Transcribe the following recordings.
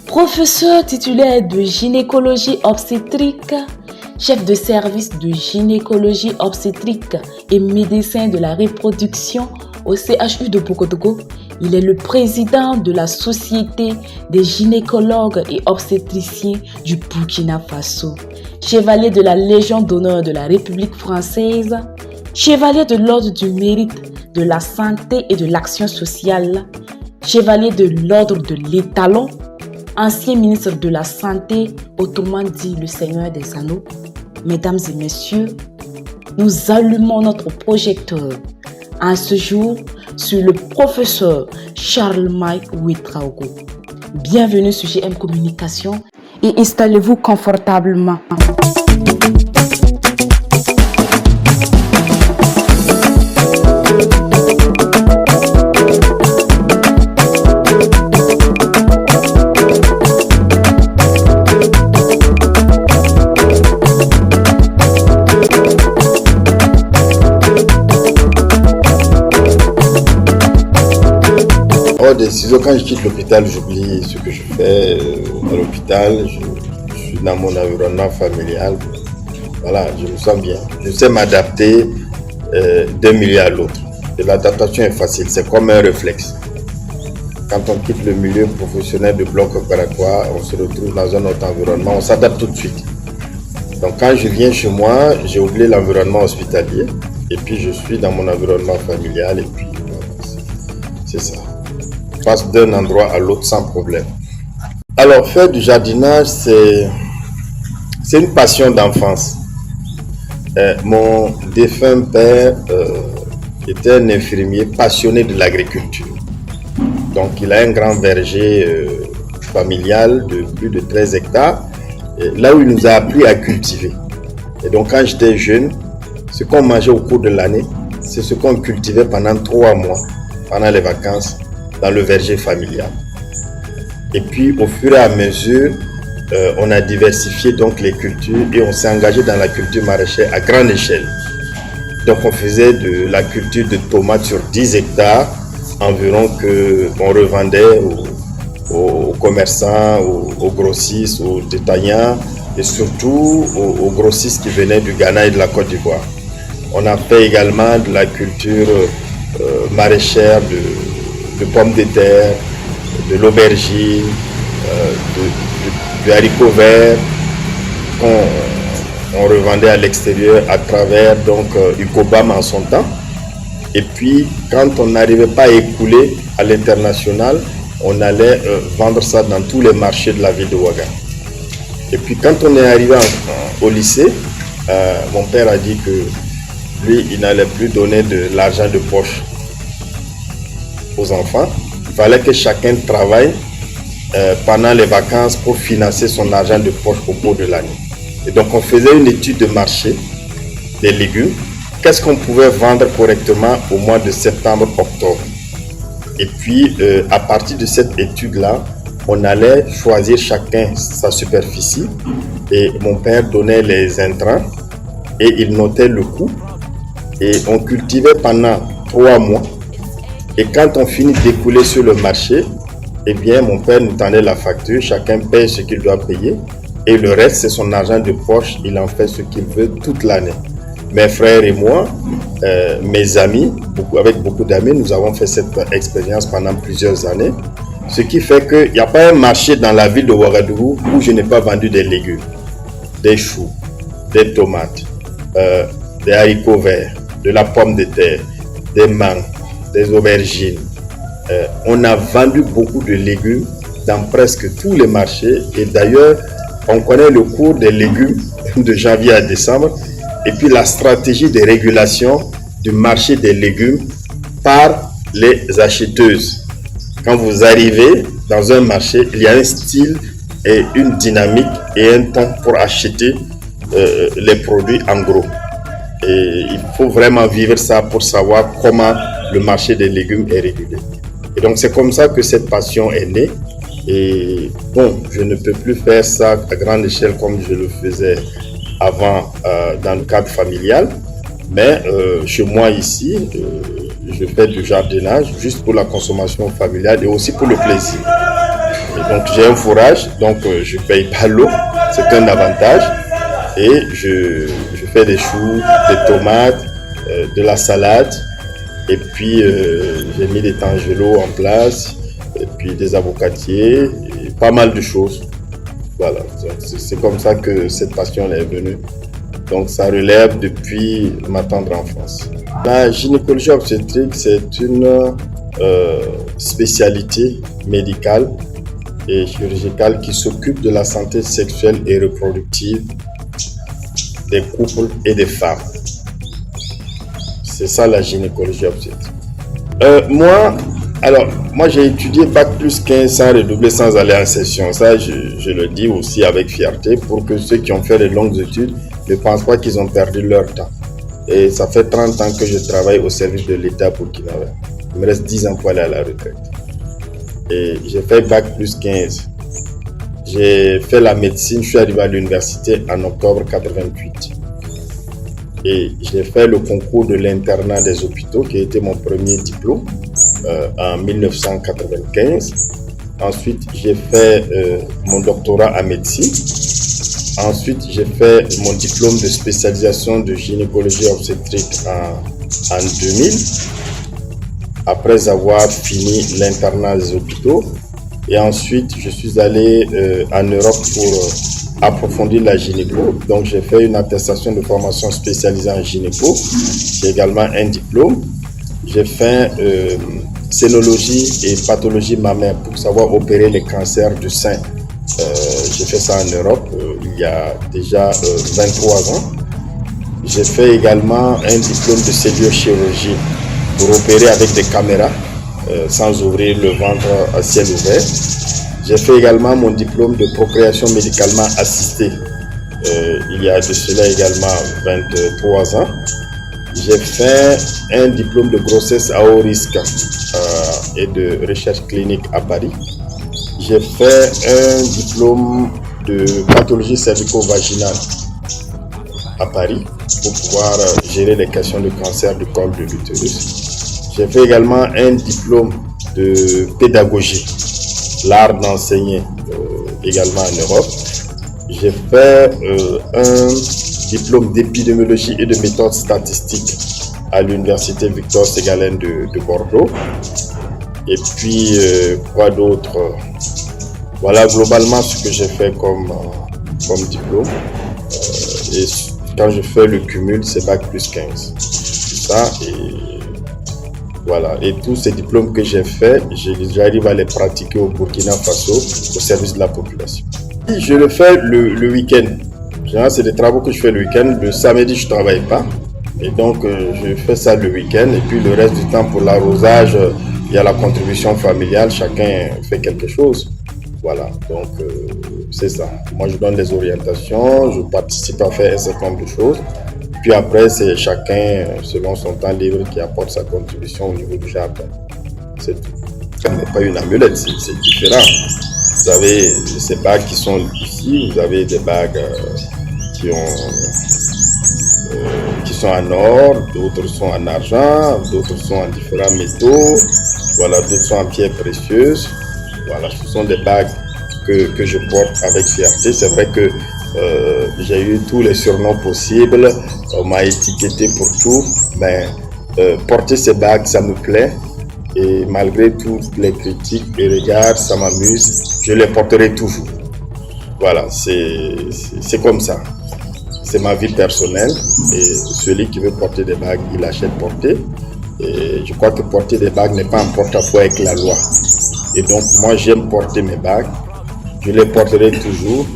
Professeur titulaire de gynécologie obstétrique, chef de service de gynécologie obstétrique et médecin de la reproduction au CHU de Ouagadougou, il est le président de la Société des gynécologues et obstétriciens du Burkina Faso, chevalier de la Légion d'honneur de la République française, chevalier de l'Ordre du mérite de la santé et de l'action sociale, chevalier de l'Ordre de l'Étalon, ancien ministre de la Santé, autrement dit le Seigneur des Anneaux. Mesdames et messieurs, nous allumons notre projecteur en ce jour sur le professeur Charles-Mike Ouedraogo. Bienvenue sur GM Communication et installez-vous confortablement. Décision, quand je quitte l'hôpital, j'oublie ce que je fais à l'hôpital. Je suis dans mon environnement familial. Voilà, je me sens bien. Je sais m'adapter d'un milieu à l'autre. Et l'adaptation est facile, c'est comme un réflexe. Quand on quitte le milieu professionnel de bloc opératoire, on se retrouve dans un autre environnement, on s'adapte tout de suite. Donc quand je viens chez moi, j'ai oublié l'environnement hospitalier. Et puis je suis dans mon environnement familial. Et puis c'est ça. Passe d'un endroit à l'autre sans problème. Alors, faire du jardinage, c'est une passion d'enfance. Mon défunt père était un infirmier passionné de l'agriculture. Donc, il a un grand verger familial de plus de 13 hectares, là où il nous a appris à cultiver. Et donc, quand j'étais jeune, ce qu'on mangeait au cours de l'année, c'est ce qu'on cultivait pendant 3 mois, pendant les vacances, dans le verger familial. Et puis au fur et à mesure, on a diversifié donc les cultures et on s'est engagé dans la culture maraîchère à grande échelle. Donc on faisait de la culture de tomates sur 10 hectares environ qu'on revendait aux commerçants, aux grossistes, aux détaillants et surtout aux grossistes qui venaient du Ghana et de la Côte d'Ivoire. On a fait également de la culture maraîchère de pommes de terre, de l'aubergine, du haricot vert qu'on revendait à l'extérieur à travers donc Ucobam en son temps. Et puis quand on n'arrivait pas à écouler à l'international, on allait vendre ça dans tous les marchés de la ville de Ouaga. Et puis quand on est arrivé au lycée, mon père a dit que lui, il n'allait plus donner de l'argent de poche aux enfants. Il fallait que chacun travaille pendant les vacances pour financer son argent de poche au cours de l'année. Et donc on faisait une étude de marché des légumes. Qu'est-ce qu'on pouvait vendre correctement au mois de septembre-octobre? Et puis à partir de cette étude-là, on allait choisir chacun sa superficie et mon père donnait les intrants et il notait le coût et on cultivait pendant 3 mois. Et quand on finit d'écouler sur le marché, eh bien, mon père nous tendait la facture, chacun paye ce qu'il doit payer. Et le reste, c'est son argent de poche, il en fait ce qu'il veut toute l'année. Mes frères et moi, mes amis, avec beaucoup d'amis, nous avons fait cette expérience pendant plusieurs années. Ce qui fait qu'il n'y a pas un marché dans la ville de Ouagadougou où je n'ai pas vendu des légumes, des choux, des tomates, des haricots verts, de la pomme de terre, des mangues, des aubergines. On a vendu beaucoup de légumes dans presque tous les marchés et d'ailleurs on connaît le cours des légumes de janvier à décembre et puis la stratégie de régulation du marché des légumes par les acheteuses. Quand vous arrivez dans un marché, il y a un style et une dynamique et un temps pour acheter les produits en gros. Et il faut vraiment vivre ça pour savoir comment le marché des légumes est régulé. Et donc c'est comme ça que cette passion est née. Et bon, je ne peux plus faire ça à grande échelle comme je le faisais avant dans le cadre familial. Mais chez moi ici, je fais du jardinage juste pour la consommation familiale et aussi pour le plaisir. Et donc j'ai un fourrage, donc je ne paye pas l'eau, c'est un avantage. Et je fais des choux, des tomates, de la salade. Et puis j'ai mis des tangelots en place, et puis des avocatiers, et pas mal de choses. Voilà, c'est comme ça que cette passion est venue. Donc ça relève depuis ma tendre enfance. La gynécologie obstétrique, c'est une spécialité médicale et chirurgicale qui s'occupe de la santé sexuelle et reproductive des couples et des femmes. C'est ça la gynécologie obstétrique. Moi j'ai étudié Bac plus 15 sans redoubler, sans aller en session. Ça, je le dis aussi avec fierté pour que ceux qui ont fait de longues études ne pensent pas qu'ils ont perdu leur temps. Et ça fait 30 ans que je travaille au service de l'État burkinabé. Il me reste 10 ans pour aller à la retraite. Et j'ai fait Bac plus 15. J'ai fait la médecine, je suis arrivé à l'université en octobre 88. Et j'ai fait le concours de l'internat des hôpitaux qui a été mon premier diplôme en 1995. Ensuite, j'ai fait mon doctorat en médecine. Ensuite, j'ai fait mon diplôme de spécialisation de gynécologie obstétrique en 2000. Après avoir fini l'internat des hôpitaux. Et ensuite, je suis allé en Europe pour approfondir la gynéco. Donc, j'ai fait une attestation de formation spécialisée en gynéco. J'ai également un diplôme. J'ai fait scénologie et pathologie mammaire pour savoir opérer les cancers du sein. J'ai fait ça en Europe il y a déjà 23 ans. J'ai fait également un diplôme de celluliochirurgie pour opérer avec des caméras sans ouvrir le ventre à ciel ouvert. J'ai fait également mon diplôme de procréation médicalement assistée il y a de cela également 23 ans. J'ai fait un diplôme de grossesse à haut risque et de recherche clinique à Paris. J'ai fait un diplôme de pathologie cervico-vaginale à Paris pour pouvoir gérer les questions de cancer du col de l'utérus. J'ai fait également un diplôme de pédagogie, l'art d'enseigner également en Europe. J'ai fait un diplôme d'épidémiologie et de méthode statistique à l'université Victor Ségalen de Bordeaux. Et puis, quoi d'autre? Voilà globalement ce que j'ai fait comme diplôme. Et quand je fais le cumul, c'est Bac plus 15. C'est ça. Et voilà. Et tous ces diplômes que j'ai faits, j'arrive à les pratiquer au Burkina Faso, au service de la population. Je le fais le week-end. Généralement, c'est des travaux que je fais le week-end. Le samedi, je ne travaille pas. Et donc, je fais ça le week-end. Et puis, le reste du temps, pour l'arrosage, il y a la contribution familiale. Chacun fait quelque chose. Voilà. Donc, c'est ça. Moi, je donne les orientations. Je participe à faire un certain nombre de choses. Puis après, c'est chacun, selon son temps libre, qui apporte sa contribution au niveau du jardin. C'est tout. Ce n'est pas une amulette, c'est différent. Vous avez ces bagues qui sont ici, vous avez des bagues qui sont en or, d'autres sont en argent, d'autres sont en différents métaux, voilà, d'autres sont en pierres précieuses. Voilà, ce sont des bagues que je porte avec fierté. C'est vrai que j'ai eu tous les surnoms possibles, on m'a étiqueté pour tout, mais porter ces bagues, ça me plaît. Et malgré toutes les critiques et regards, ça m'amuse, je les porterai toujours. Voilà, c'est comme ça. C'est ma vie personnelle et celui qui veut porter des bagues, il achète porter. Et je crois que porter des bagues n'est pas en porte-à-faux avec la loi. Et donc, moi, j'aime porter mes bagues. Je les porterai toujours.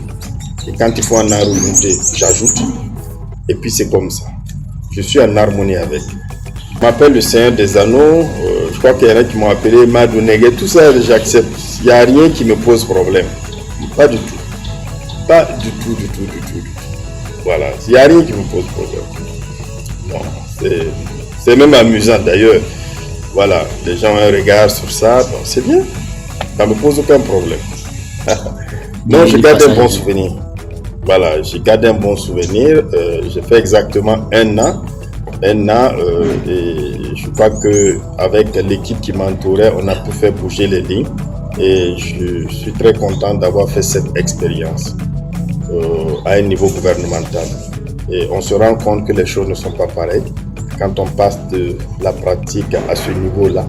Et quand il faut en rajouter, j'ajoute. Et puis, c'est comme ça. Je suis en harmonie avec. Je m'appelle le Seigneur des Anneaux. Je crois qu'il y en a qui m'ont appelé Madounegue. Tout ça, j'accepte. Il n'y a rien qui me pose problème. Pas du tout. Pas du tout. Voilà. Il n'y a rien qui me pose problème. Non, c'est même amusant d'ailleurs. Voilà. Les gens ont un regard sur ça. Donc c'est bien. Ça ne me pose aucun problème. Non, je garde un bon souvenir. Voilà. J'ai gardé un bon souvenir. J'ai fait exactement un an. Et je crois qu'avec l'équipe qui m'entourait, on a pu faire bouger les lignes. et je suis très content d'avoir fait cette expérience à un niveau gouvernemental. Et on se rend compte que les choses ne sont pas pareilles quand on passe de la pratique à ce niveau-là.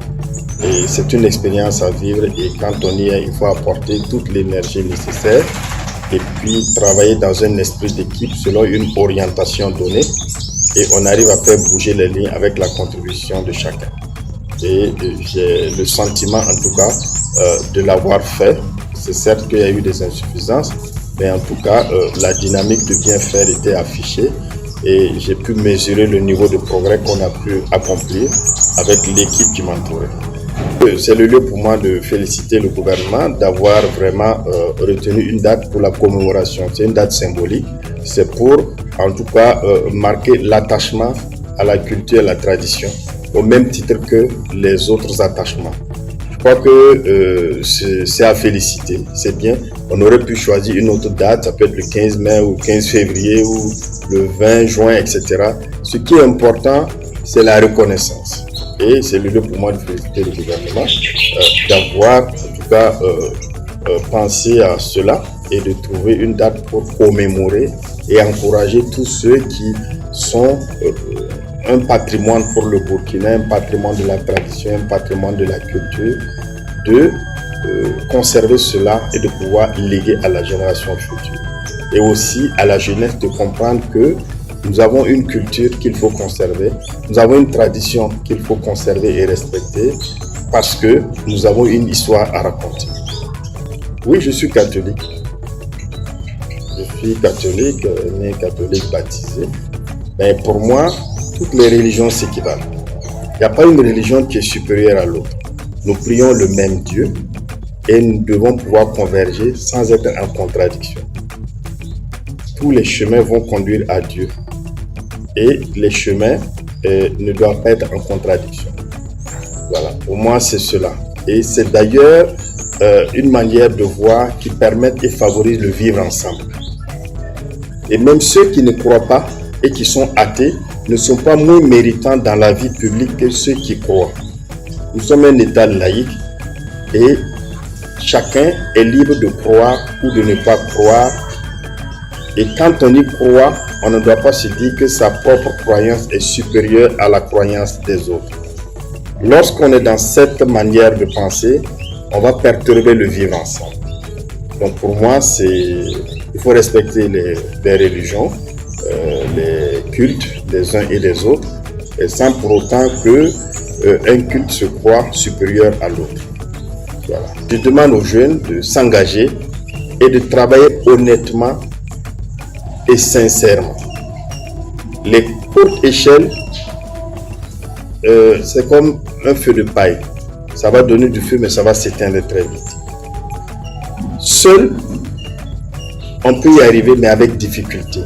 Et c'est une expérience à vivre et quand on y est, il faut apporter toute l'énergie nécessaire et puis travailler dans un esprit d'équipe selon une orientation donnée et on arrive à faire bouger les lignes avec la contribution de chacun. Et j'ai le sentiment en tout cas de l'avoir fait. C'est certes qu'il y a eu des insuffisances, mais en tout cas la dynamique de bien faire était affichée et j'ai pu mesurer le niveau de progrès qu'on a pu accomplir avec l'équipe qui m'entourait. C'est le lieu pour moi de féliciter le gouvernement d'avoir vraiment retenu une date pour la commémoration. C'est une date symbolique. C'est pour, en tout cas, marquer l'attachement à la culture et à la tradition, au même titre que les autres attachements. Je crois que c'est à féliciter. C'est bien. On aurait pu choisir une autre date. Ça peut être le 15 mai ou 15 février ou le 20 juin, etc. Ce qui est important, c'est la reconnaissance. Et c'est le lieu pour moi de féliciter le gouvernement d'avoir en tout cas pensé à cela et de trouver une date pour commémorer et encourager tous ceux qui sont un patrimoine pour le Burkina, un patrimoine de la tradition, un patrimoine de la culture, de conserver cela et de pouvoir léguer à la génération future. Et aussi à la jeunesse de comprendre que nous avons une culture qu'il faut conserver, nous avons une tradition qu'il faut conserver et respecter parce que nous avons une histoire à raconter. Oui, je suis catholique. Je suis catholique, né catholique baptisé. Mais pour moi, toutes les religions s'équivalent. Il n'y a pas une religion qui est supérieure à l'autre. Nous prions le même Dieu et nous devons pouvoir converger sans être en contradiction. Tous les chemins vont conduire à Dieu. Et les chemins ne doivent pas être en contradiction. Voilà, pour moi c'est cela. Et c'est d'ailleurs une manière de voir qui permet et favorise le vivre ensemble. Et même ceux qui ne croient pas et qui sont athées ne sont pas moins méritants dans la vie publique que ceux qui croient. Nous sommes un État laïque et chacun est libre de croire ou de ne pas croire. Et quand on y croit, on ne doit pas se dire que sa propre croyance est supérieure à la croyance des autres. Lorsqu'on est dans cette manière de penser, on va perturber le vivre ensemble. Donc pour moi, il faut respecter les religions, les cultes des uns et des autres, et sans pour autant qu'un culte se croit supérieur à l'autre. Voilà. Je demande aux jeunes de s'engager et de travailler honnêtement et sincèrement. Les courtes échelles, c'est comme un feu de paille. Ça va donner du feu, mais ça va s'éteindre très vite. Seul, on peut y arriver, mais avec difficulté.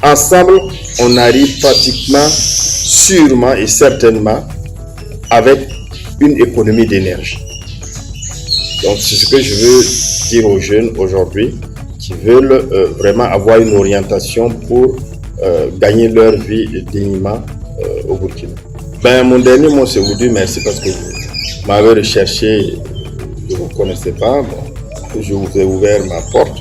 Ensemble, on arrive pratiquement, sûrement et certainement, avec une économie d'énergie. Donc, c'est ce que je veux dire aux jeunes aujourd'hui, qui veulent vraiment avoir une orientation pour gagner leur vie dignement au Burkina. Mon dernier mot, c'est vous dire merci parce que vous m'avez recherché, je ne vous connaissais pas, je vous ai ouvert ma porte.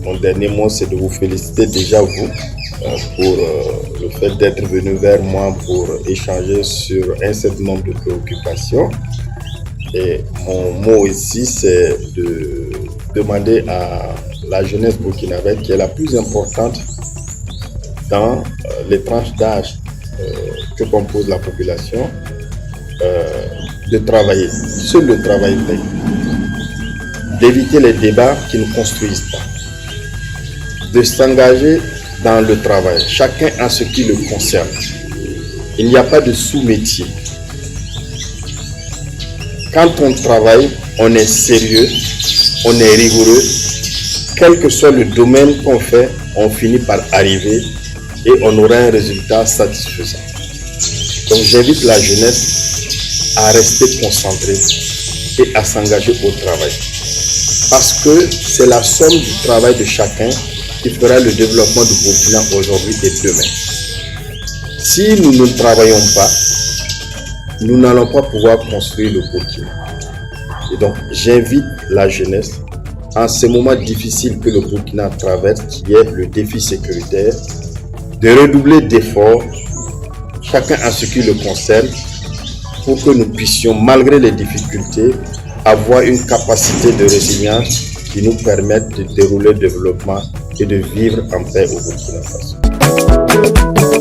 Mon dernier mot, c'est de vous féliciter déjà vous pour le fait d'être venu vers moi pour échanger sur un certain nombre de préoccupations. Et mon mot ici, c'est de demander à la jeunesse burkinabé, qui est la plus importante dans les tranches d'âge que compose la population, de travailler. Seul le travail paye. D'éviter les débats qui ne construisent pas. De s'engager dans le travail, chacun a ce qui le concerne. Il n'y a pas de sous-métier. Quand on travaille, on est sérieux, on est rigoureux. Quel que soit le domaine qu'on fait, on finit par arriver et on aura un résultat satisfaisant. Donc j'invite la jeunesse à rester concentrée et à s'engager au travail. Parce que c'est la somme du travail de chacun qui fera le développement du Burkina aujourd'hui et demain. Si nous ne travaillons pas, nous n'allons pas pouvoir construire le Burkina. Et donc, j'invite la jeunesse, en ce moment difficile que le Burkina traverse, qui est le défi sécuritaire, de redoubler d'efforts, chacun à ce qui le concerne, pour que nous puissions, malgré les difficultés, avoir une capacité de résilience qui nous permette de dérouler le développement et de vivre en paix au Burkina Faso.